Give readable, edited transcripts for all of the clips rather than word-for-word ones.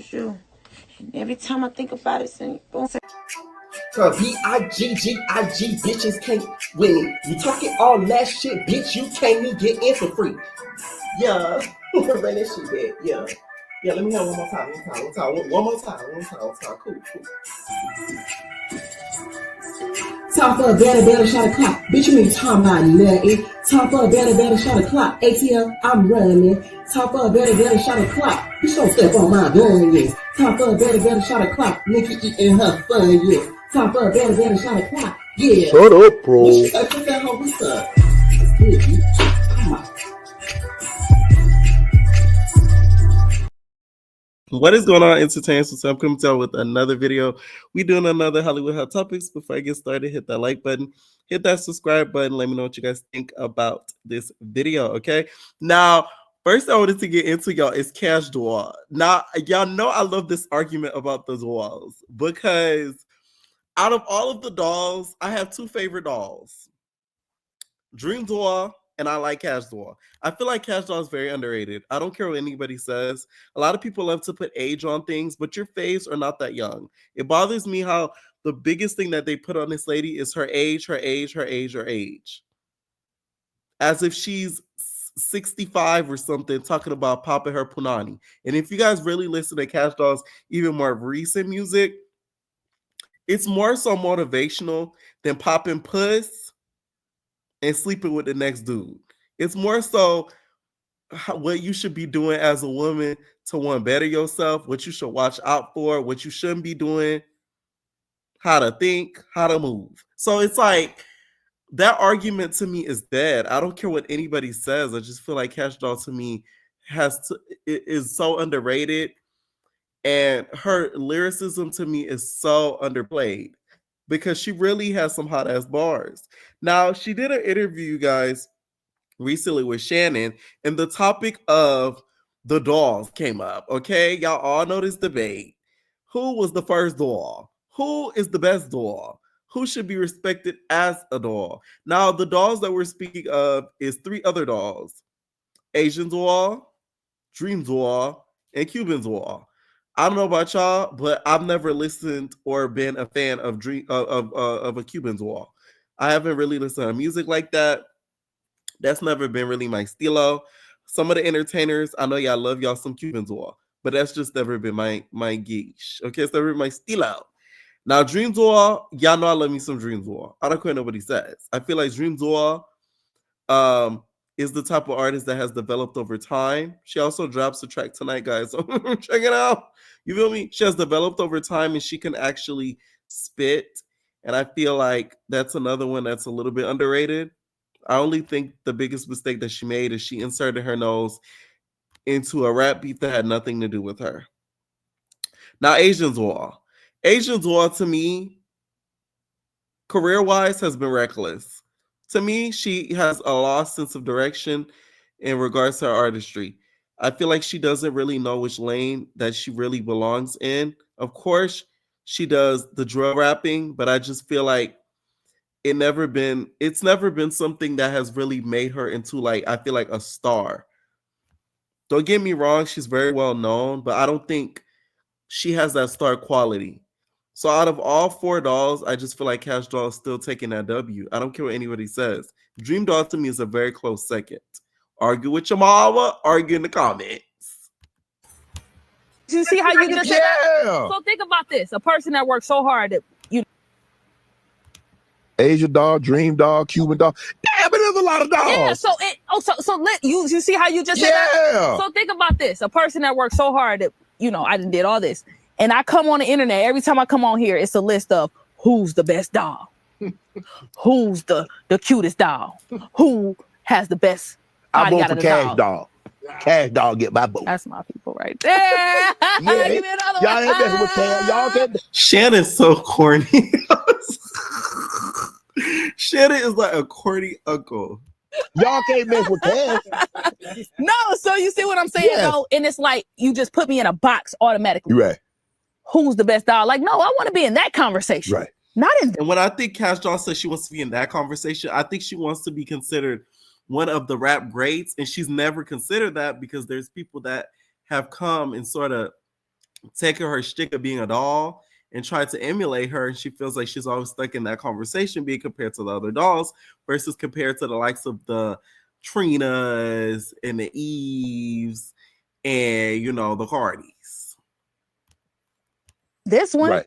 was you. And every time I think about it, boom. So B-I-G-G-I-G, bitches can't win. You talking all that shit, bitch, you can't even get in for free. Yeah. Run that shit back. Yeah. Yeah, let me have one more time. One more time. Cool. Time for a better shot of clock. Bitch, you ain't talking about nothing. Time for a better shot of clock. ATL, I'm running. Time for a better shot of clock. Bitch, don't step on my gun, yes. Time for a better shot of clock. Nikki eating her fun, yes. Time for a better shot of clock. Yeah. Shut up, bro. What you say? What's that hoe? What's up? It's good, bitch. Come on. What is going on, entertainers? So I'm coming to you with another video. We doing another Hollywood Hot Topics. Before I get started, hit that like button, hit that subscribe button. Let me know what you guys think about this video, okay? Now, first I wanted to get into y'all is Kash doll. Now, y'all know I love this argument about the dolls because out of all of the dolls, I have two favorite dolls. Dream doll and I like Kash doll. I feel like Kash doll is very underrated. I don't care what anybody says. A lot of people love to put age on things, but your face are not that young. It bothers me how the biggest thing that they put on this lady is her age. As if she's 65 or something, talking about popping her punani. And if you guys really listen to Kash doll's even more recent music, it's more so motivational than popping puss and sleeping with the next dude. It's more so what you should be doing as a woman to want better yourself, what you should watch out for, what you shouldn't be doing, how to think, how to move. So it's like that argument to me is dead. I don't care what anybody says. I just feel like Kash doll to me is so underrated, and her lyricism to me is so underplayed because she really has some hot ass bars. Now, she did an interview, guys, recently with Shannon, and the topic of the dolls came up. Okay, y'all all know this debate. Who was the first doll? Who is the best doll? Who should be respected as a doll? Now, the dolls that we're speaking of is three other dolls: Asian doll, Dream doll, and Cuban doll. I don't know about y'all, but I've never listened or been a fan of a Cuban doll. I haven't really listened to music like that. That's never been really my stilo. Some of the entertainers, I know y'all love y'all some Cuban doll, but that's just never been my geesh. Okay, it's never been my stilo. Now, Dream doll, y'all know I love me some Dream doll. I don't care what nobody says. I feel like Dream doll is the type of artist that has developed over time. She also drops a track tonight, guys. So check it out. You feel me? She has developed over time and she can actually spit. And I feel like that's another one that's a little bit underrated. I only think the biggest mistake that she made is she inserted her nose into a rap beat that had nothing to do with her. Now, Asian doll. Asian doll to me, career-wise, has been reckless. To me, she has a lost sense of direction in regards to her artistry. I feel like she doesn't really know which lane that she really belongs in. Of course, she does the drill rapping, but I just feel like it's never been something that has really made her into, like, I feel like a star. Don't get me wrong, she's very well known, but I don't think she has that star quality. So out of all four dolls, I just feel like Kash doll is still taking that W. I don't care what anybody says. Dream doll to me is a very close second. Argue with your mama, argue in the comments. You see how you just said that? So think about this. A person that works so hard that Asia doll, Dream doll, Cuban doll. Damn, it is a lot of dolls. Yeah, so let you see how you just said that? So think about this. A person that works so hard that, I done did all this. And I come on the internet, every time I come on here, it's a list of who's the best doll. Who's the cutest doll. Who has the best I vote for Kash doll. Kash doll get my vote. That's my people right there. Yeah, give me another y'all one. ain't messing with Kash. Y'all can't. Shannon's so corny. Shannon is like a corny uncle. Y'all can't mess with Kash. No, so you see what I'm saying, though? And it's like you just put me in a box automatically. Right. Who's the best doll? Like, no, I want to be in that conversation. Right. Not in. And when I think Kash doll says she wants to be in that conversation, I think she wants to be considered one of the rap greats, and she's never considered that because there's people that have come and sort of taking her shtick of being a doll and trying to emulate her, and she feels like she's always stuck in that conversation being compared to the other dolls versus compared to the likes of the Trinas and the Eves and, you know, the Cardis. This one, Right.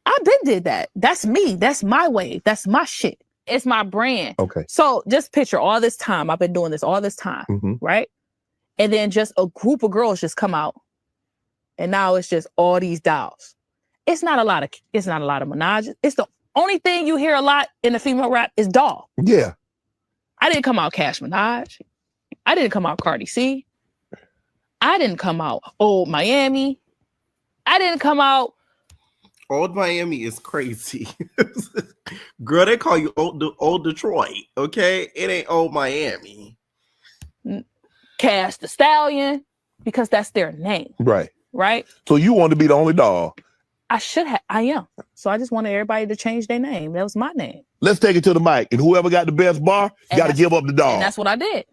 I been did that. That's me. That's my way. That's my shit. It's my brand. Okay. So just picture all this time. I've been doing this all this time, right? And then just a group of girls just come out, and now it's just all these dolls. It's not a lot of Minaj. It's the only thing you hear a lot in the female rap is doll. Yeah. I didn't come out Cash Minaj. I didn't come out Cardi C. I didn't come out Old Miami. I didn't come out. Old Miami is crazy. Girl, they call you old Detroit, okay? It ain't Old Miami. Cash the Stallion, because that's their name. Right. Right? So you want to be the only doll. I am. So I just wanted everybody to change their name. That was my name. Let's take it to the mic. And whoever got the best bar, got to give up the doll. And that's what I did.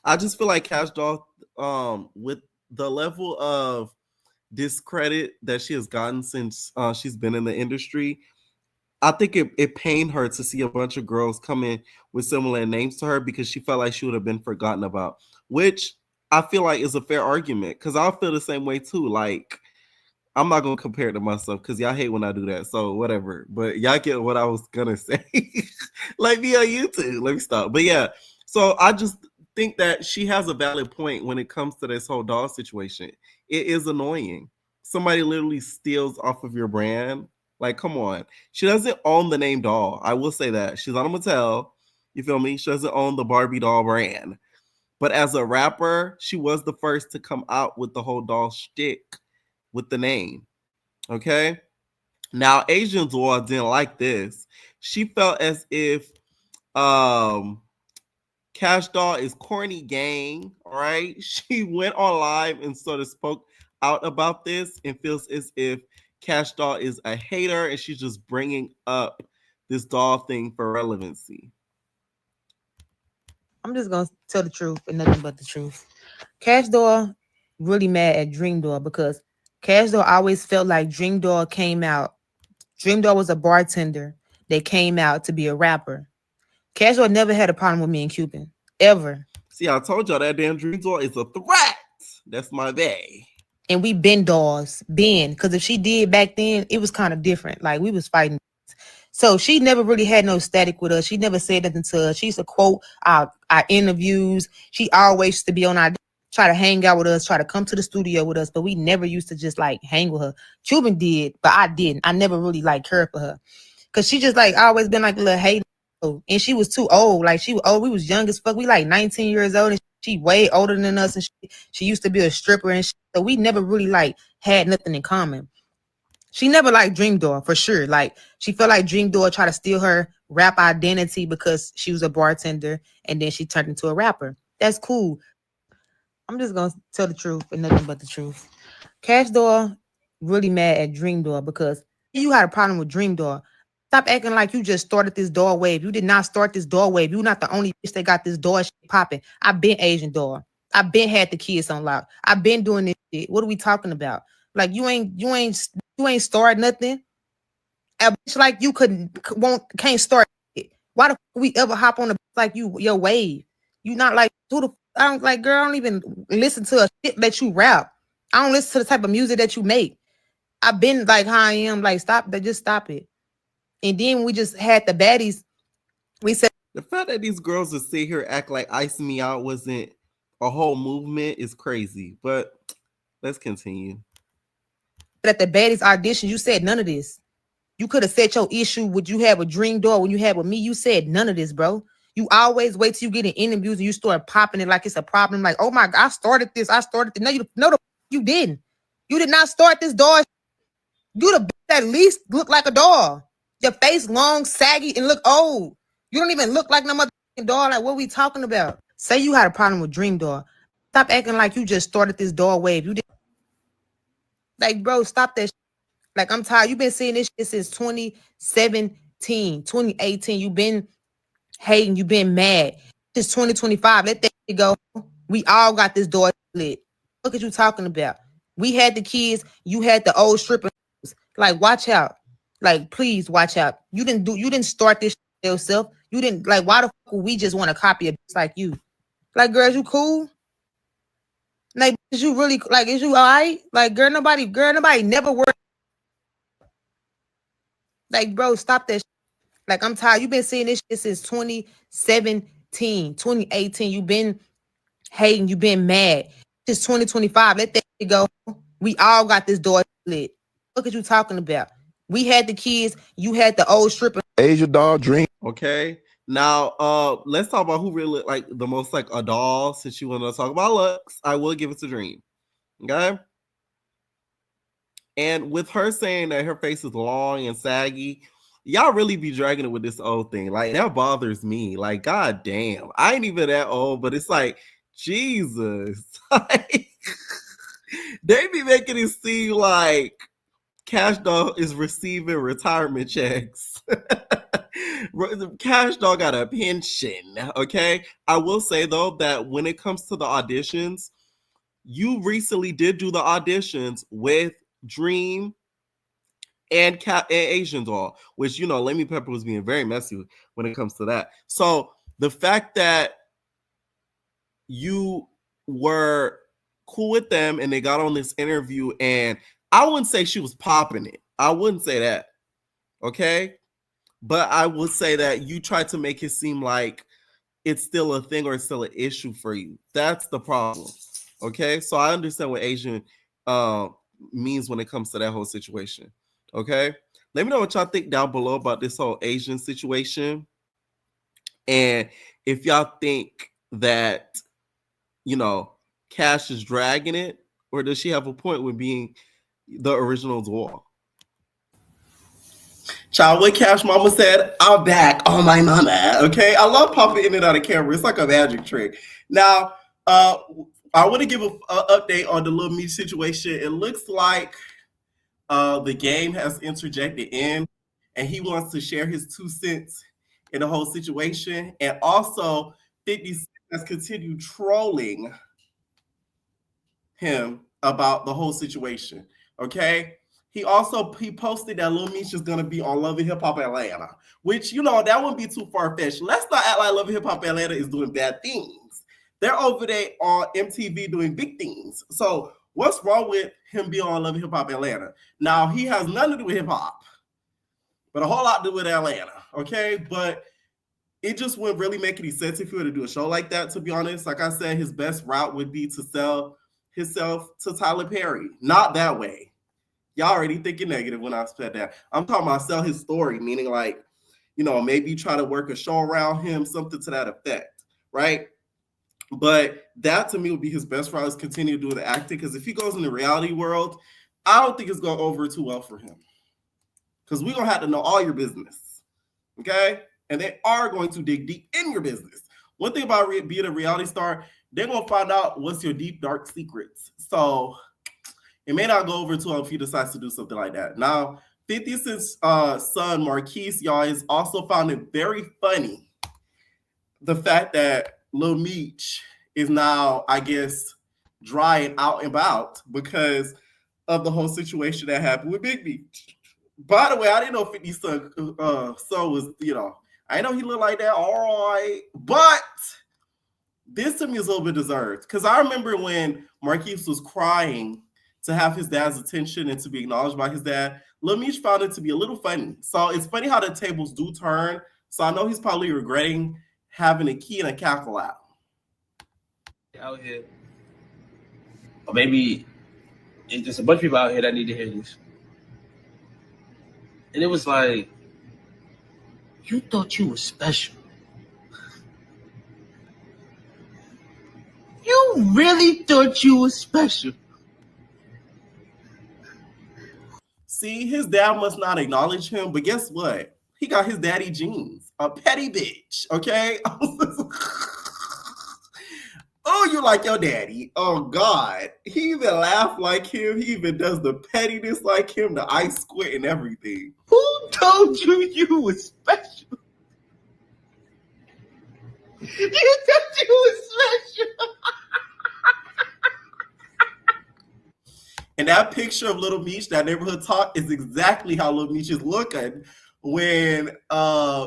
I just feel like Kash Doll, with the level of discredit that she has gotten since she's been in the industry, I think it pained her to see a bunch of girls come in with similar names to her because she felt like she would have been forgotten about, which I feel like is a fair argument because I'll feel the same way too. Like, I'm not going to compare it to myself because y'all hate when I do that. So whatever. But y'all get what I was going to say. Like me on YouTube. Let me stop. But yeah, so I just think that she has a valid point when it comes to this whole doll situation. It is annoying. Somebody literally steals off of your brand. Like, come on. She doesn't own the name doll. I will say that. She's on a Mattel. You feel me? She doesn't own the Barbie doll brand. But as a rapper, she was the first to come out with the whole doll shtick with the name. Okay? Now, Asian Doll didn't like this. She felt as if Kash Doll is corny gang, all right? She went on live and sort of spoke out about this and feels as if Kash Doll is a hater and she's just bringing up this doll thing for relevancy. I'm just going to tell the truth and nothing but the truth. Kash Doll really mad at Dream Doll because Kash Doll always felt like Dream Doll came out. Dream Doll was a bartender that came out to be a rapper. Kash Doll never had a problem with me and Cuban, ever. See, I told y'all that damn Dream Doll is a threat. That's my bae. And we been dolls, because if she did back then, it was kind of different. Like, we was fighting. So she never really had no static with us. She never said nothing to us. She used to quote our interviews. She always used to be on our, try to hang out with us, try to come to the studio with us, but we never used to just like hang with her. Cuban did, but I didn't. I never really like cared for her. Cause she just like always been like a little hater. And she was too old. Like she was old. We was young as fuck. We like 19 years old and she way older than us. And she used to be a stripper and shit. So we never really like had nothing in common. She never liked Dream Doll for sure. Like she felt like Dream Doll tried to steal her rap identity because she was a bartender and then she turned into a rapper. That's cool. I'm just gonna tell the truth and nothing but the truth. Kash Doll really mad at Dream Doll because you had a problem with Dream Doll. Stop acting like you just started this doll wave. You did not start this doll wave. You're not the only bitch that got this doll shit popping. I've been Asian Doll. I've been had the kids on lock. I've been doing this shit. What are we talking about? Like you ain't started nothing. A bitch like you can't start it. Why the fuck we ever hop on a bitch like you, your wave? You not like I don't like, girl, I don't even listen to a shit that you rap. I don't listen to the type of music that you make. I've been like how I am, like just stop it. And then we just had the baddies. We said the fact that these girls would sit here act like Ice Me Out wasn't a whole movement is crazy. But let's continue. At the baddies audition, you said none of this. You could have said your issue would you have a Dream Doll when you had with me. You said none of this, bro. You always wait till you get in interviews and you start popping it like it's a problem. Like, oh my God, I started this. No, you didn't. You did not start this doll. You the bitch that at least look like a doll. Your face long, saggy, and look old. You don't even look like no motherfucking doll. Like, what are we talking about? Say you had a problem with Dream Doll. Stop acting like you just started this doll wave. You did. Like, bro, stop that shit. Like, I'm tired. You've been seeing this shit since 2017, 2018. You've been hating. You've been mad. It's 2025. Let that shit go. We all got this door lit. Look at you talking about. We had the kids. You had the old strippers. Like, watch out. Like, please watch out. You didn't start this yourself. You didn't, like, why the fuck would we just want to copy a bitch like you? Like, girl, is you cool? Like, is you really, like, is you all right? Like, girl, nobody never worked. Like, bro, stop that shit. Like, I'm tired. You've been seeing this shit since 2017, 2018. You've been hating. You've been mad. It's 2025. Let that shit go. We all got this door split. What are you talking about? We had the kids. You had the old stripper. Asia doll dream. Okay. Now, let's talk about who really like the most like a doll. Since you want to talk about looks, I will give it to Dream. Okay. And with her saying that her face is long and saggy, y'all really be dragging it with this old thing. Like, that bothers me. Like, god damn, I ain't even that old, but it's like, Jesus. Like, they be making it seem like Kash Doll is receiving retirement checks. Kash Doll got a pension. Okay. I will say though that when it comes to the auditions, you recently did do the auditions with Dream and Asian Doll, which, you know, Lemmy Pepper was being very messy when it comes to that. So the fact that you were cool with them and they got on this interview, and I wouldn't say she was popping it. I wouldn't say that. Okay. But I would say that you tried to make it seem like it's still a thing or it's still an issue for you. That's the problem. Okay. So I understand what Asian means when it comes to that whole situation. Okay. Let me know what y'all think down below about this whole Asian situation. And if y'all think that, you know, Kash is dragging it, or does she have a point with being the original doll? Child, what Kash mama said, I'm back on my mama. Okay. I love popping in and out of camera. It's like a magic trick. Now, I want to give an update on the Lil Meech situation. It looks like the game has interjected in, and he wants to share his 2 cents in the whole situation. And also, 50 Cent has continued trolling him about the whole situation. Okay. He posted that Lil Meech is gonna be on Love and Hip Hop Atlanta, which, you know, that wouldn't be too far-fetched. Let's not act like Love and Hip Hop Atlanta is doing bad things. They're over there on MTV doing big things. So what's wrong with him being on Love and Hip Hop Atlanta? Now, he has nothing to do with hip hop, but a whole lot to do with Atlanta. Okay. But it just wouldn't really make any sense if he were to do a show like that, to be honest. Like I said, his best route would be to sell himself to Tyler Perry. Not that way. Y'all already thinking negative when I said that. I'm talking about sell his story, meaning like, you know, maybe try to work a show around him, something to that effect, right? But that to me would be his best route, is continue to do the acting, because if he goes in the reality world, I don't think it's going to go over too well for him, because we're going to have to know all your business, okay? And they are going to dig deep in your business. One thing about being a reality star, they're going to find out what's your deep, dark secrets. So it may not go over too well if he decides to do something like that. Now, 50 Cent's son, Marquise, y'all, has also found it very funny, the fact that Lil Meech is now, I guess, dry and out and about because of the whole situation that happened with Big Meech. By the way, I didn't know 50's son was, you know, I know he looked like that, all right, but this to me is a little bit deserved, because I remember when Marquise was crying to have his dad's attention and to be acknowledged by his dad, Lil Meech found it to be a little funny. So it's funny how the tables do turn. So I know he's probably regretting having a key and a cackle out. Out here, or maybe it's just a bunch of people out here that need to hear this. And it was like, you thought you were special. You really thought you were special. See, his dad must not acknowledge him, but guess what? He got his daddy genes. A petty bitch, okay? Oh, you like your daddy. Oh, God. He even laughed like him. He even does the pettiness like him, the ice squint and everything. Who told you you were special? You thought you were special. And that picture of Lil Meech, that neighborhood talk, is exactly how Lil Meech is looking when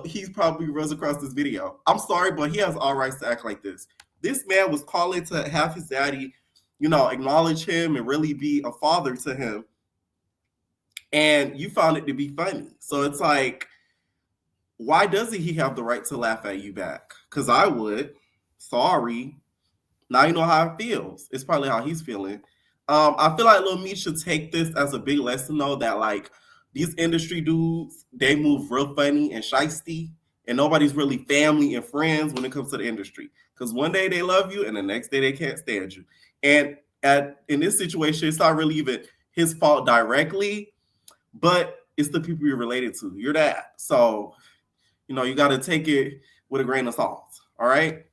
he probably runs across this video. I'm sorry, but he has all rights to act like this. This man was calling to have his daddy, acknowledge him and really be a father to him. And you found it to be funny. So it's like, why doesn't he have the right to laugh at you back? Because I would. Sorry. Now you know how it feels. It's probably how he's feeling. I feel like Lil Meech should take this as a big lesson, though, that like these industry dudes, they move real funny and shiesty, and nobody's really family and friends when it comes to the industry. Because one day they love you, and the next day they can't stand you. And in this situation, it's not really even his fault directly, but it's the people you're related to. You're that. So, you got to take it with a grain of salt. All right.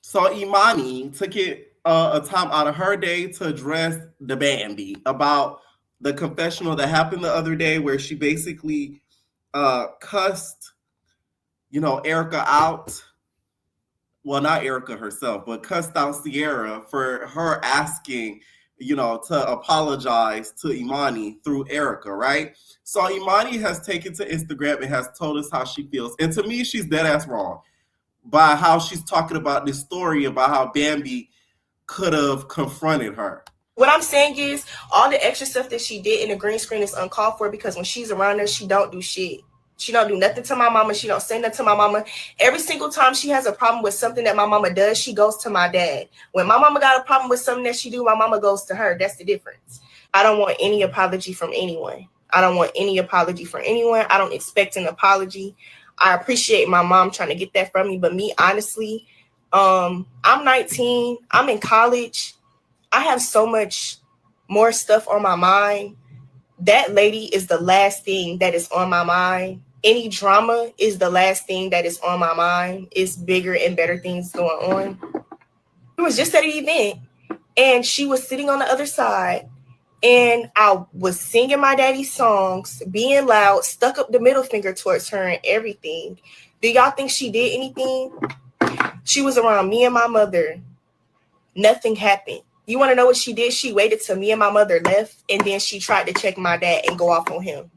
So Emani took it a time out of her day to address the Bambi about the confessional that happened the other day, where she basically cussed, Erica out. Well, not Erica herself, but cussed out Sierra for her asking, to apologize to Emani through Erica, right? So Emani has taken to Instagram and has told us how she feels. And to me, she's dead ass wrong by how she's talking about this story about how Bambi could have confronted her. What I'm saying is all the extra stuff that she did in the green screen is uncalled for, because when she's around her, she don't do shit. She don't do nothing to my mama. She don't say nothing to my mama. Every single time she has a problem with something that my mama does, she goes to my dad. When my mama got a problem with something that she do, my mama goes to her. That's the difference. I don't want any apology from anyone. I don't want any apology from anyone. I don't expect an apology. I appreciate my mom trying to get that from me. But me, honestly, I'm 19. I'm in college. I have so much more stuff on my mind. That lady is the last thing that is on my mind. Any drama is the last thing that is on my mind. It's bigger and better things going on. It was just at an event, and she was sitting on the other side, and I was singing my daddy's songs, being loud, stuck up the middle finger towards her and everything. Do y'all think she did anything? She was around me and my mother. Nothing happened. You want to know what she did? She waited till me and my mother left, and then she tried to check my dad and go off on him.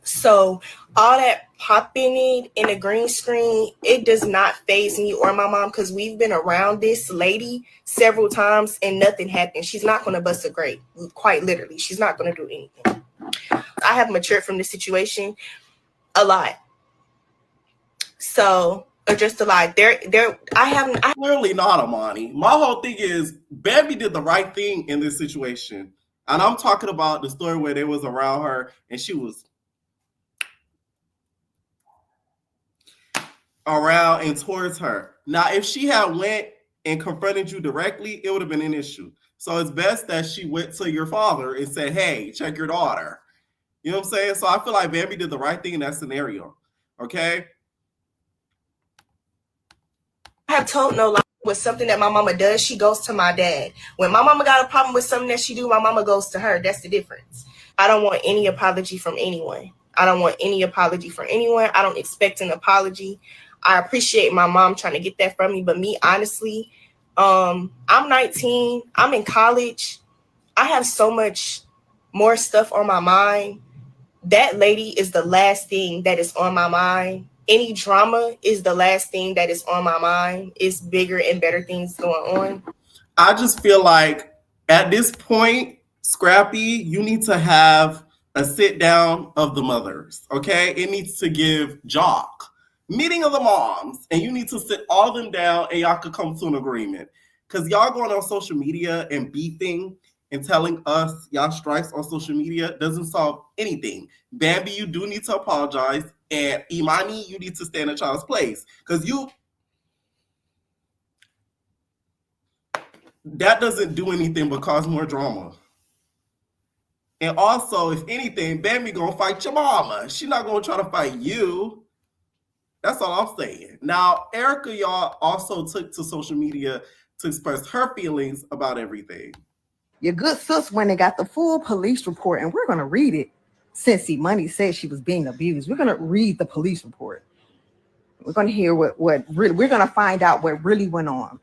So all that popping it in a green screen, it does not faze me or my mom, because we've been around this lady several times and nothing happened. She's not going to bust a grape, quite literally. She's not going to do anything. I have matured from this situation a lot. So just a lie. I clearly not, Emani. My whole thing is Bambi did the right thing in this situation. And I'm talking about the story where they was around her and she was around and towards her. Now, if she had went and confronted you directly, it would have been an issue. So it's best that she went to your father and said, hey, check your daughter. You know what I'm saying? So I feel like Bambi did the right thing in that scenario. Okay? I have told no lie. With something that my mama does, she goes to my dad. When my mama got a problem with something that she do, my mama goes to her. That's the difference. I don't want any apology from anyone. I don't want any apology from anyone. I don't expect an apology. I appreciate my mom trying to get that from me. But me, honestly, I'm 19. I'm in college. I have so much more stuff on my mind. That lady is the last thing that is on my mind. Any drama is the last thing that is on my mind. It's bigger and better things going on. I just feel like at this point, Scrappy, you need to have a sit down of the mothers, okay? It needs to give Jock meeting of the moms, and you need to sit all of them down and y'all could come to an agreement. Because y'all going on social media and beefing and telling us y'all strikes on social media doesn't solve anything. Bambi, you do need to apologize. And Emani, you need to stand in a child's place. Because that doesn't do anything but cause more drama. And also, if anything, Bambi gonna fight your mama. She's not gonna try to fight you. That's all I'm saying. Now, Erica, y'all also took to social media to express her feelings about everything. Your good sis went and got the full police report, and we're going to read it. Since Emani said she was being abused, we're going to read the police report. We're going to hear what really, we're going to find out what really went on.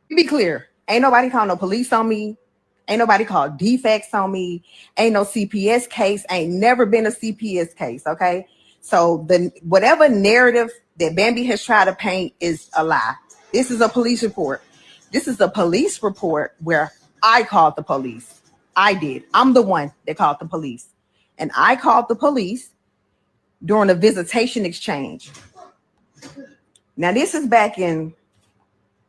To be clear, ain't nobody calling no police on me. Ain't nobody called defects on me. Ain't no CPS case. Ain't never been a CPS case, okay? So whatever narrative that Bambi has tried to paint is a lie. This is a police report. This is a police report where I called the police. I did. I'm the one that called the police. And I called the police during a visitation exchange. Now, this is back in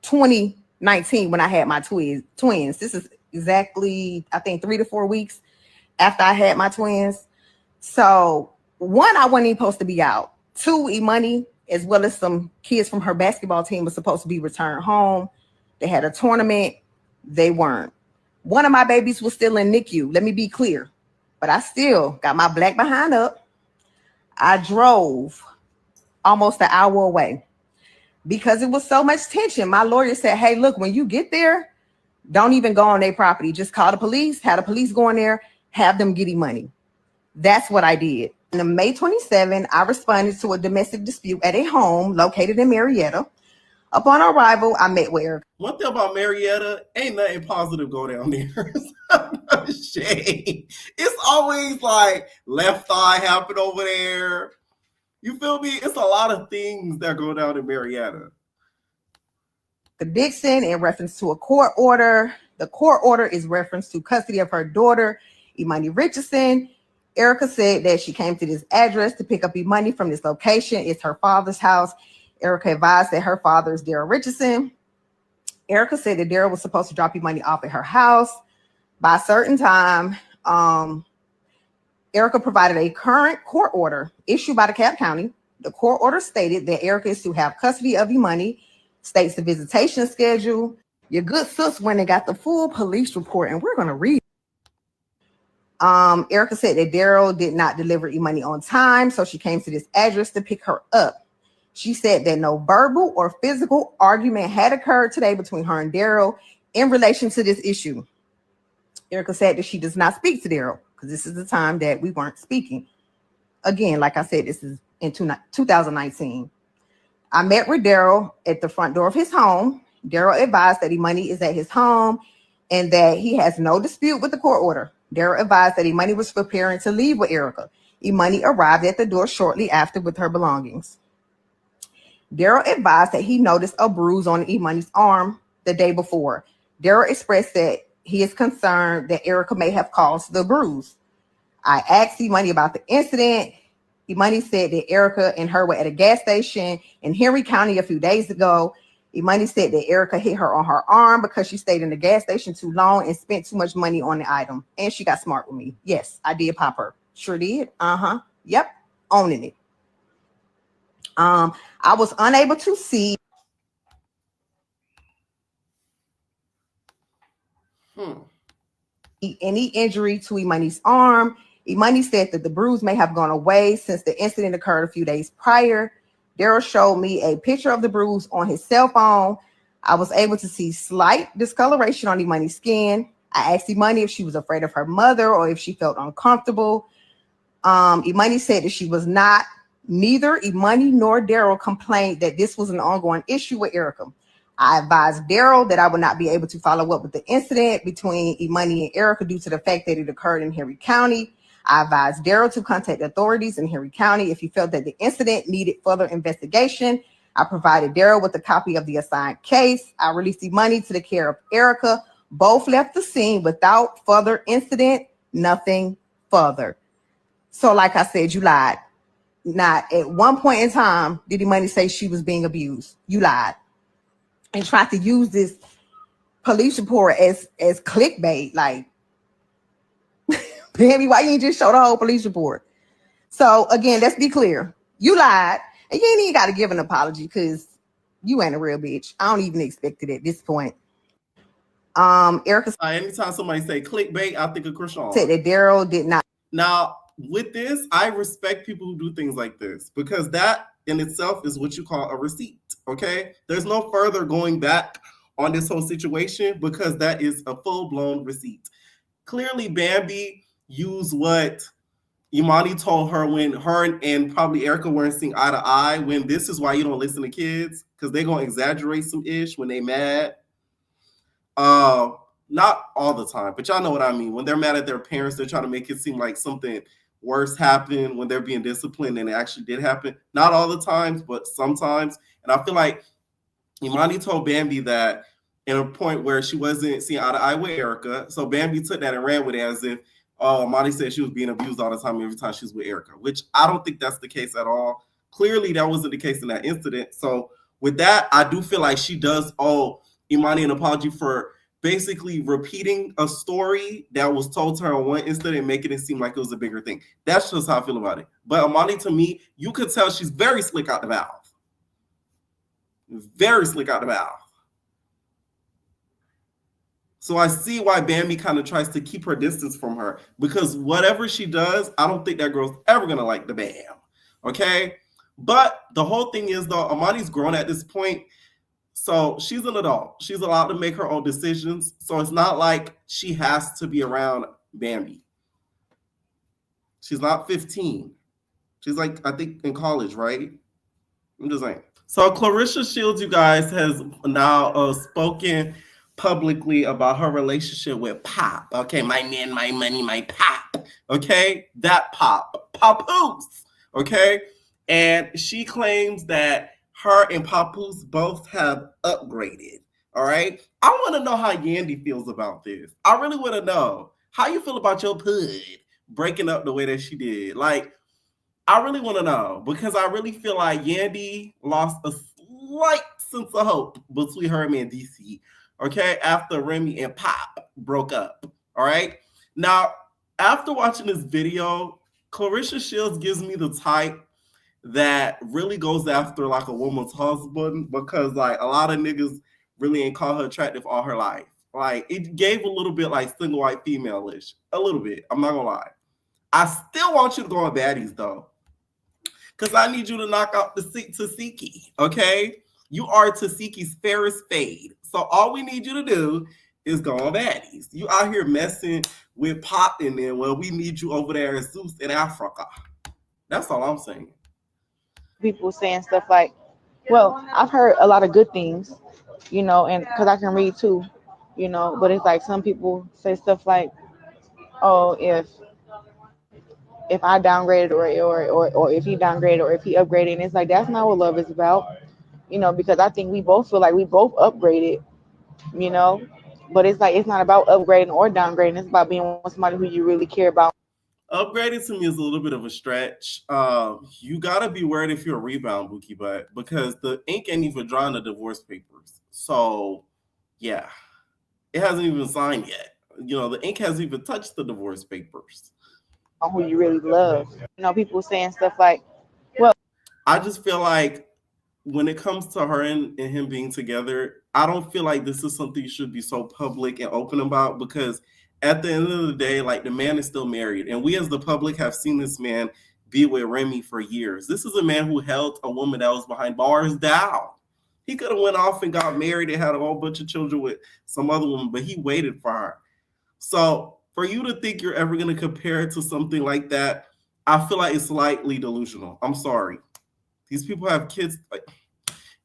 2019 when I had my twins. This is exactly, I think, 3 to 4 weeks after I had my twins. So, one, I wasn't even supposed to be out. 2, Emani, as well as some kids from her basketball team, was supposed to be returned home. They had a tournament. They weren't. One of my babies was still in NICU. Let me be clear. But I still got my black behind up. I drove almost an hour away because it was so much tension. My lawyer said, hey, look, when you get there, don't even go on their property. Just call the police, have the police go in there, have them get money. That's what I did. On May 27, I responded to a domestic dispute at a home located in Marietta. Upon arrival, I met with Erica. One thing about Marietta, ain't nothing positive go down there. Shade. It's always like left eye happen over there. You feel me? It's a lot of things that go down in Marietta. The Dixon in reference to a court order. The court order is reference to custody of her daughter, Emani Richardson. Erica said that she came to this address to pick up Emani from this location. It's her father's house. Erica advised that her father is Daryl Richardson. Erica said that Daryl was supposed to drop Emani off at her house by a certain time. Erica provided a current court order issued by the Kemp County. The court order stated that Erica is to have custody of Emani, states the visitation schedule. Your good sis went and got the full police report, and we're going to read it. Erica said that Daryl did not deliver Emani on time, so she came to this address to pick her up. She said that no verbal or physical argument had occurred today between her and Daryl in relation to this issue. Erica said that she does not speak to Daryl because this is the time that we weren't speaking. Again, like I said, this is in 2019. I met with Daryl at the front door of his home. Daryl advised that Emani is at his home and that he has no dispute with the court order. Daryl advised that Emani was preparing to leave with Erica. Emani arrived at the door shortly after with her belongings. Daryl advised that he noticed a bruise on Emani's arm the day before. Daryl expressed that he is concerned that Erica may have caused the bruise. I asked Emani about the incident. Emani said that Erica and her were at a gas station in Henry County a few days ago. Emani said that Erica hit her on her arm because she stayed in the gas station too long and spent too much money on the item. And she got smart with me. Yes, I did pop her. Sure did. Yep. Owning it. I was unable to see any injury to Emani's arm. Emani said that the bruise may have gone away since the incident occurred a few days prior. Daryl showed me a picture of the bruise on his cell phone. I was able to see slight discoloration on Emani's skin. I asked Emani if she was afraid of her mother or if she felt uncomfortable. Emani said that she was not. Neither Emani nor Daryl complained that this was an ongoing issue with Erica. I advised Daryl that I would not be able to follow up with the incident between Emani and Erica due to the fact that it occurred in Henry County. I advised Daryl to contact authorities in Henry County if he felt that the incident needed further investigation. I provided Daryl with a copy of the assigned case. I released Emani to the care of Erica. Both left the scene without further incident, nothing further. So like I said, you lied. Not at one point in time did Emani say she was being abused. You lied and tried to use this police report as clickbait. Like, Bambi, why you ain't just show the whole police report? So again, let's be clear. You lied, and you ain't even got to give an apology because you ain't a real bitch. I don't even expect it at this point. Erica. Anytime somebody say clickbait, I think of Krishan. Said that Daryl did not. Now, with this, I respect people who do things like this because that in itself is what you call a receipt, okay? There's no further going back on this whole situation because that is a full-blown receipt. Clearly, Bambi used what Emani told her when her and probably Erica weren't seeing eye to eye, when this is why you don't listen to kids because they're going to exaggerate some ish when they mad. not all the time, but y'all know what I mean. When they're mad at their parents, they're trying to make it seem like something worse happened when they're being disciplined and it actually did happen. Not all the times, but sometimes. And I feel like Emani told Bambi that in a point where she wasn't seeing eye to eye with Erica. So Bambi took that and ran with it as if, oh, Emani said she was being abused all the time every time she was with Erica, which I don't think that's the case at all. Clearly, that wasn't the case in that incident. So with that, I do feel like she does owe Emani an apology for basically repeating a story that was told to her in one incident and making it seem like it was a bigger thing. That's just how I feel about it. But Emani, to me, you could tell she's very slick out the mouth. Very slick out the mouth. So I see why Bambi kind of tries to keep her distance from her, because whatever she does, I don't think that girl's ever going to like the Bam. Okay? But the whole thing is, though, Emani's grown at this point. So she's an adult. She's allowed to make her own decisions. So it's not like she has to be around Bambi. She's not 15. She's like, I think, in college, right? I'm just saying. So Claressa Shields, you guys, has now spoken publicly about her relationship with Pop. Okay, my man, my money, my Pop. Okay, that Pop. Papoose. Okay, and she claims that her and Papoose both have upgraded. All right, I want to know how Yandy feels about this. I really want to know how you feel about your pud breaking up the way that she did. Like, I really want to know, because I really feel like Yandy lost a slight sense of hope between her and DC, okay, after Remy and Pop broke up, all right? Now, after watching this video, Claressa Shields gives me the type that really goes after, like, a woman's husband, because, like, a lot of niggas really ain't call her attractive all her life. Like, it gave a little bit, like, single white female-ish. A little bit. I'm not gonna lie. I still want you to go on baddies, though, because I need you to knock out the Tasiki, okay? You are Tasiki's fairest fade. So all we need you to do is go on baddies. You out here messing with Pop in there. Well, we need you over there as Zeus in Africa. That's all I'm saying. People saying stuff like, well, I've heard a lot of good things, you know, and because I can read too, you know, but it's like some people say stuff like, oh, if I downgraded or if he downgraded or if he upgraded, and it's like, that's not what love is about, you know, because I think we both feel like we both upgraded, you know, but it's like, it's not about upgrading or downgrading. It's about being with somebody who you really care about. Upgrading to me is a little bit of a stretch. You got to be worried if you're a rebound, Bookie Butt, because the ink ain't even drawing the divorce papers. So, yeah, it hasn't even signed yet. You know, the ink hasn't even touched the divorce papers. On who you really love. You know, people saying stuff like, well, I just feel like when it comes to her and him being together, I don't feel like this is something you should be so public and open about, because at the end of the day, like, the man is still married. And we as the public have seen this man be with Remy for years. This is a man who held a woman that was behind bars down. He could have went off and got married and had a whole bunch of children with some other woman, but he waited for her. So for you to think you're ever going to compare it to something like that, I feel like it's slightly delusional. I'm sorry. These people have kids. Like,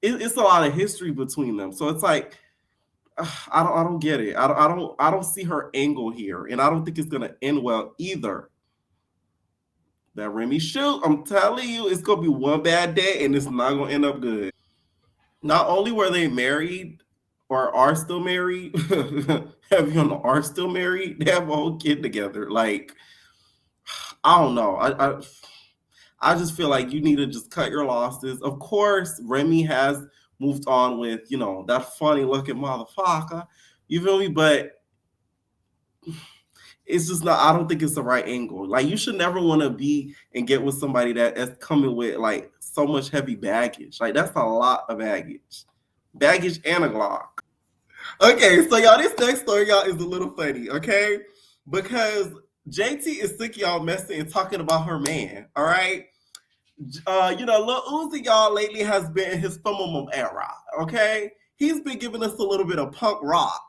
it's a lot of history between them. So it's like, I don't get it. I don't see her angle here, and I don't think it's gonna end well either. That Remy shoot, I'm telling you, it's gonna be one bad day, and it's not gonna end up good. Not only were they married or are still married, are still married, they have a whole kid together. Like, I don't know. I just feel like you need to just cut your losses. Of course, Remy has moved on with, you know, that funny looking motherfucker. You feel me? But it's just not, I don't think it's the right angle. Like, you should never want to be and get with somebody that's coming with, like, so much heavy baggage. Like, that's a lot of baggage. Baggage and a Glock. Okay, so y'all, this next story, y'all, is a little funny, okay? Because JT is sick of y'all messing and talking about her man, all right? You know, Lil Uzi, y'all, lately has been in his phenomenal era, okay? He's been giving us a little bit of punk rock.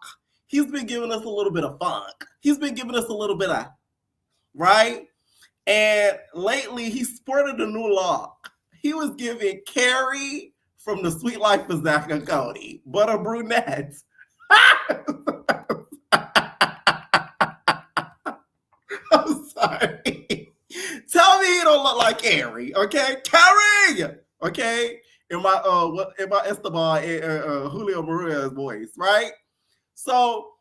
He's been giving us a little bit of funk. He's been giving us a little bit of, right? And lately, he sported a new look. He was giving Carrie from The Sweet Life of Zach and Cody, but a brunette. I'm sorry. Tell me he don't look like Carrie, okay? Carrie, okay? In my Esteban and Julio Maria's voice, right? So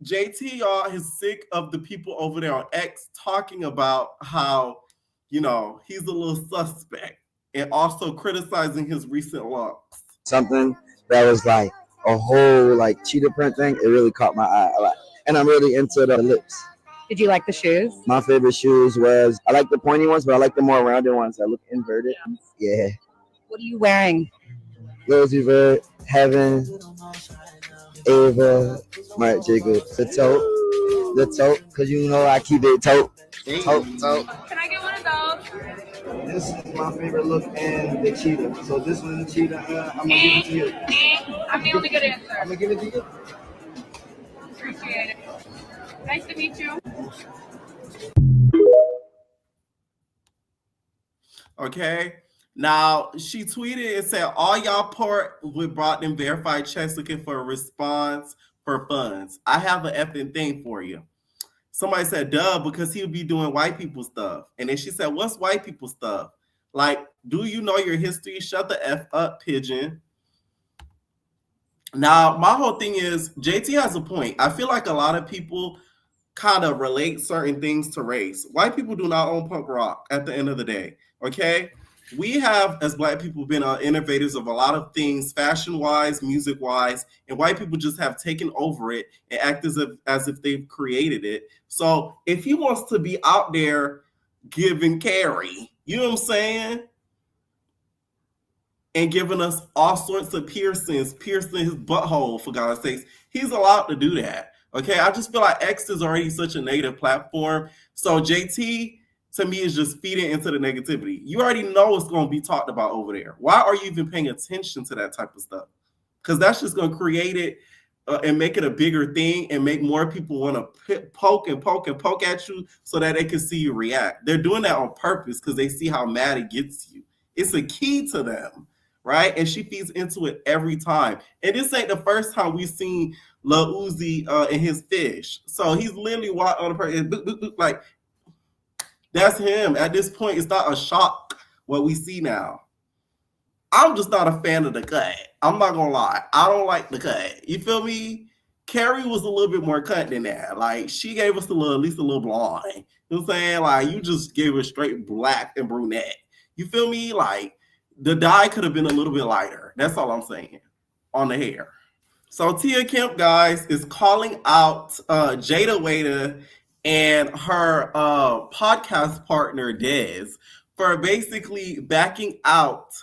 JT, y'all, is sick of the people over there on X talking about how, you know, he's a little suspect and also criticizing his recent looks. Something that was like a whole like cheetah print thing, it really caught my eye a lot. And I'm really into the lips. Did you like the shoes? My favorite shoes was, I like the pointy ones, but I like the more rounded ones that look inverted. Yeah. What are you wearing? Lil Uzi Vert, Heaven, Ava, Mark Jacob, the tote, because you know I keep it tote. Tote. Can I get one of those? This is my favorite look and the cheetah. So this one, the cheetah, I'm going to give it to you. I'm the only good answer. I'm going to give it to you. Appreciate it. Nice to meet you. Okay. Now, she tweeted and said, all y'all port with brought them verified checks looking for a response for funds. I have an effing thing for you. Somebody said, duh, because he would be doing white people stuff. And then she said, what's white people stuff? Like, do you know your history? Shut the F up, pigeon. Now, my whole thing is, JT has a point. I feel like a lot of people kind of relate certain things to race. White people do not own punk rock at the end of the day, okay? We have, as Black people, been innovators of a lot of things, fashion-wise, music-wise, and white people just have taken over it and act as if they've created it. So if he wants to be out there giving carry, you know what I'm saying? And giving us all sorts of piercings, piercing his butthole, for God's sakes, he's allowed to do that. Okay, I just feel like X is already such a negative platform. So JT, to me, is just feeding into the negativity. You already know it's going to be talked about over there. Why are you even paying attention to that type of stuff? Because that's just going to create it and make it a bigger thing and make more people want to poke at you so that they can see you react. They're doing that on purpose because they see how mad it gets you. It's a key to them, right? And she feeds into it every time. And this ain't the first time we've seen Lil Uzi and his fish. So he's literally walking on the person, like, that's him. At this point, it's not a shock what we see now. I'm just not a fan of the cut. I'm not gonna lie. I don't like the cut. You feel me? Carrie was a little bit more cut than that. Like, she gave us at least a little blonde. You know what I'm saying? Like, you just gave her straight black and brunette. You feel me? Like, the dye could have been a little bit lighter. That's all I'm saying on the hair. So Tia Kemp, guys, is calling out Jayda and her podcast partner Dez for basically backing out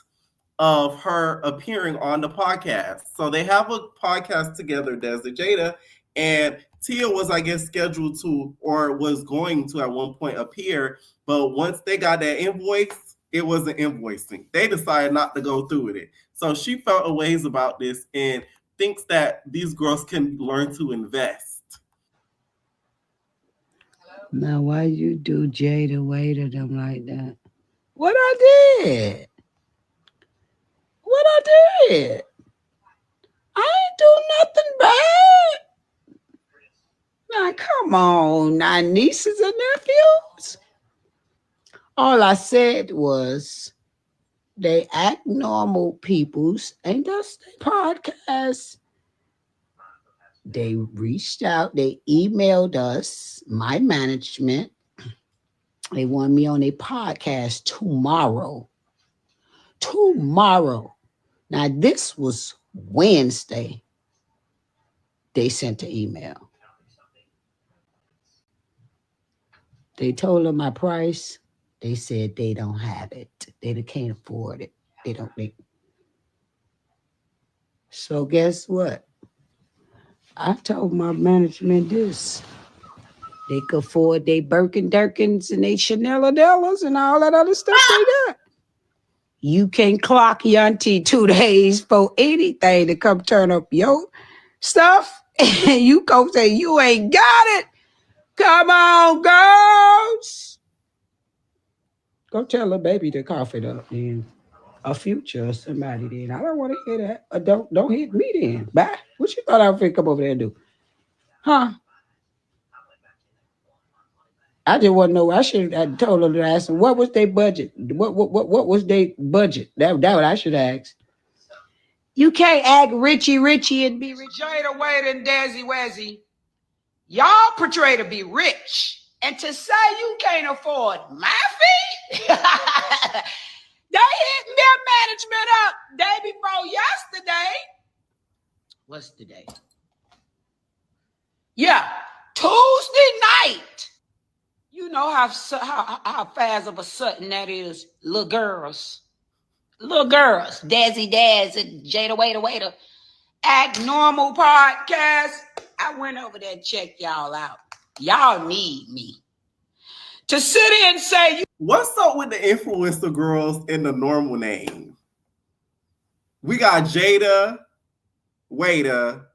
of her appearing on the podcast. So they have a podcast together, Dez and Jayda, and Tia was, I guess, scheduled to or was going to at one point appear, but once they got that invoice, it wasn't invoicing. They decided not to go through with it. So she felt a ways about this and thinks that these girls can learn to invest. Now, why you do Jayda Wade to them like that? What I did? I ain't do nothing bad. Now, come on, now, nieces and nephews. All I said was they act normal peoples, and that's their podcast. They reached out, they emailed us, my management. They want me on a podcast tomorrow. Now, this was Wednesday. They sent an email. They told them my price. They said they don't have it. They can't afford it. They don't. So guess what? I told my management this. They could afford their Birkin-Dirkins and their Chanel-Adellas and all that other stuff they got. You can't clock your auntie 2 days for anything to come turn up your stuff. And you go say you ain't got it. Come on, girls. Go tell a baby to cough it up then. A Future or somebody then. I don't want to hear that. Or don't hit me then. Bye. What you thought I was finna come over there and do? Huh? I just want to know. I told her to ask them, what was their budget? What was their budget? That what I should ask. You can't act Richie and be rich. Jayda, Wayda, and Dazzy Wazzy, y'all portray to be rich. And to say you can't afford my fee? They hit their management up day before yesterday. What's the day? Yeah, Tuesday night. You know how fast of a sudden that is, little girls. Little girls, Dazzy Daz and Jayda Wayda, Act Normal podcast. I went over there and checked y'all out. Y'all need me to sit here and say, what's up with the influencer girls in the normal name? We got Jayda Wayda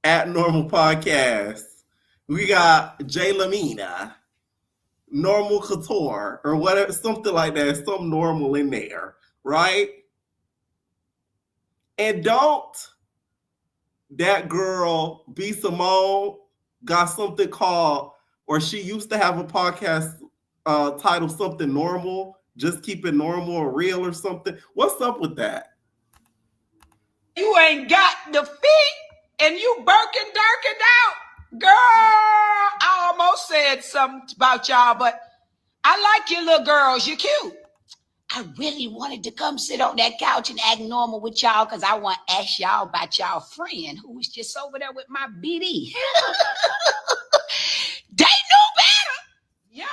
at Normal Podcast. We got Jaylamina, Normal Couture, or whatever, something like that. Some normal in there, right? And don't that girl B Simone got something called, or she used to have a podcast titled something normal, just keep it normal or real or something. What's up with that? You ain't got the feet and you Birkin Durkin out. Girl, I almost said something about y'all, but I like you little girls. You're cute. I really wanted to come sit on that couch and act normal with y'all because I want to ask y'all about y'all friend who was just over there with my BD. They knew better. Yeah.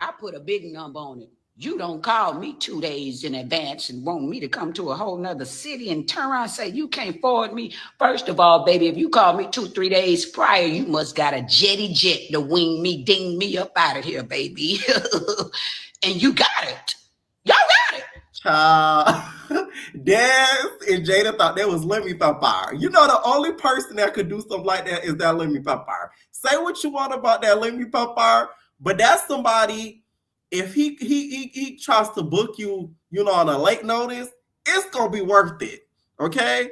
I put a big number on it. You don't call me 2 days in advance and want me to come to a whole nother city and turn around and say, you can't forward me. First of all, baby, if you call me 2-3 days prior, you must got a jetty jet to wing me, ding me up out of here, baby. And you got it. Y'all got it. Daz and Jayda thought that was Let Me Papa. You know, the only person that could do something like that is that Let Me Papa. Say what you want about that Let Me Papa, but that's somebody, if he tries to book you, you know, on a late notice, it's gonna be worth it. Okay?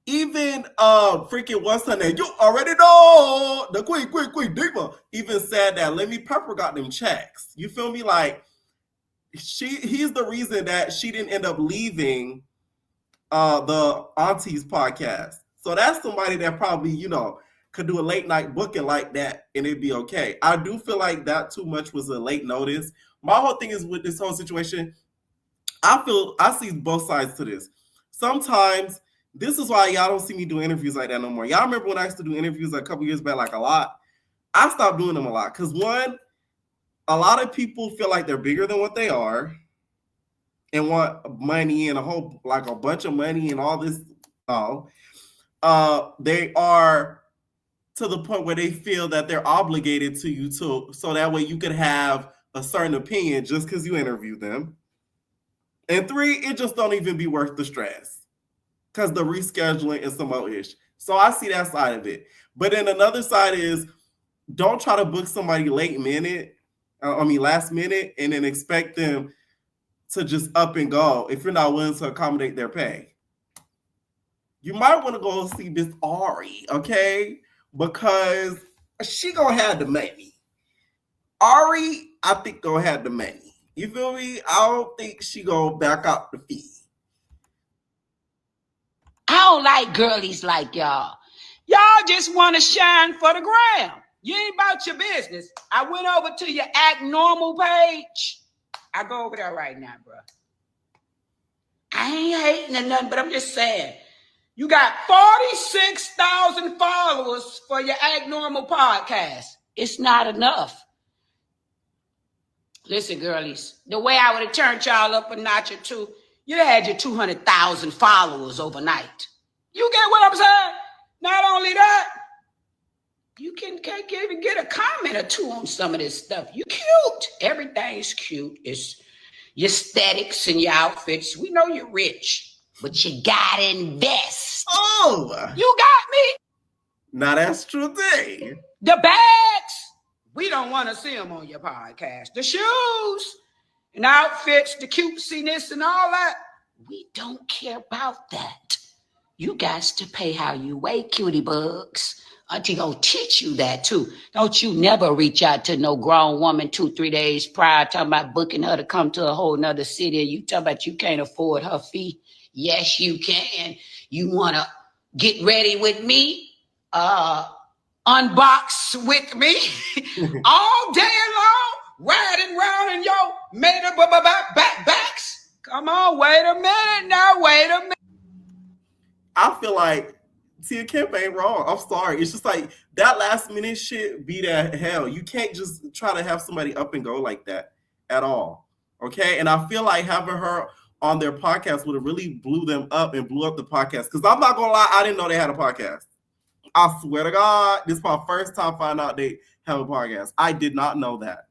Even freaking what's her name? You already know the queen diva even said that Let Me Pepper got them checks. You feel me? Like he's the reason that she didn't end up leaving the Aunties podcast. So that's somebody that probably, you know, could do a late night booking like that and it'd be okay. I do feel like that too much was a late notice. My whole thing is with this whole situation, I see both sides to this. Sometimes this is why y'all don't see me do interviews like that no more. Y'all remember when I used to do interviews a couple years back, like a lot? I stopped doing them a lot because one, a lot of people feel like they're bigger than what they are and want money and a bunch of money and all this. They are to the point where they feel that they're obligated to you too, so that way you could have a certain opinion just because you interviewed them. And three, it just don't even be worth the stress because the rescheduling is some more ish. So I see that side of it. But then another side is don't try to book somebody last minute and then expect them to just up and go if you're not willing to accommodate their pay. You might want to go see Miss Ari, okay? Because she gonna have the money. Ari, I think gonna have the money. You feel me? I don't think she gonna back out the fee. I don't like girlies like y'all. Y'all just want to shine for the gram. You ain't about your business. I went over to your Act Normal page. I go over there right now, bro. I ain't hating or nothing, but I'm just saying. You got 46,000 followers for your Act Normal podcast. It's not enough. Listen, girlies, the way I would have turned y'all up a notch or two, you had your 200,000 followers overnight. You get what I'm saying? Not only that, you can't even get a comment or two on some of this stuff. You cute. Everything's cute. It's your aesthetics and your outfits. We know you're rich. But you gotta invest. Oh, you got me. Now that's true thing. The bags, we don't want to see them on your podcast. The shoes and outfits, the cutesiness and all that, we don't care about that. You guys to pay how you weigh, cutie bugs. Auntie gonna teach you that too. Don't you never reach out to no grown woman 2-3 days prior talking about booking her to come to a whole nother city and you talking about you can't afford her fee. Yes, you can. You wanna get ready with me? Unbox with me all day long, riding around in your made up backs. Come on, wait a minute now, wait a minute. I feel like Tia Kemp ain't wrong. I'm sorry. It's just like that last minute shit be that hell. You can't just try to have somebody up and go like that at all. Okay. And I feel like having her on their podcast would have really blew them up and blew up the podcast. Because I'm not going to lie, I didn't know they had a podcast. I swear to God, this is my first time finding out they have a podcast. I did not know that.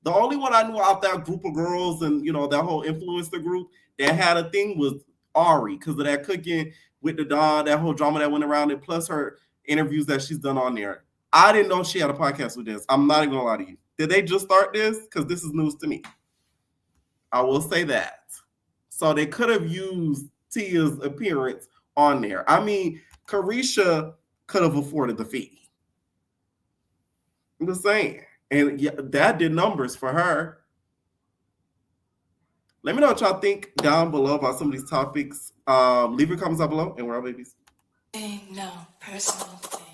The only one I knew out that group of girls and, you know, that whole influencer group that had a thing was Ari because of that cooking with the dog, that whole drama that went around it, plus her interviews that she's done on there. I didn't know she had a podcast with this. I'm not even going to lie to you. Did they just start this? Because this is news to me. I will say that. So they could have used Tia's appearance on there. I mean, Carisha could have afforded the fee. I'm just saying. And yeah, that did numbers for her. Let me know what y'all think down below about some of these topics. Leave your comments down below, and we're all babies. No personal thing.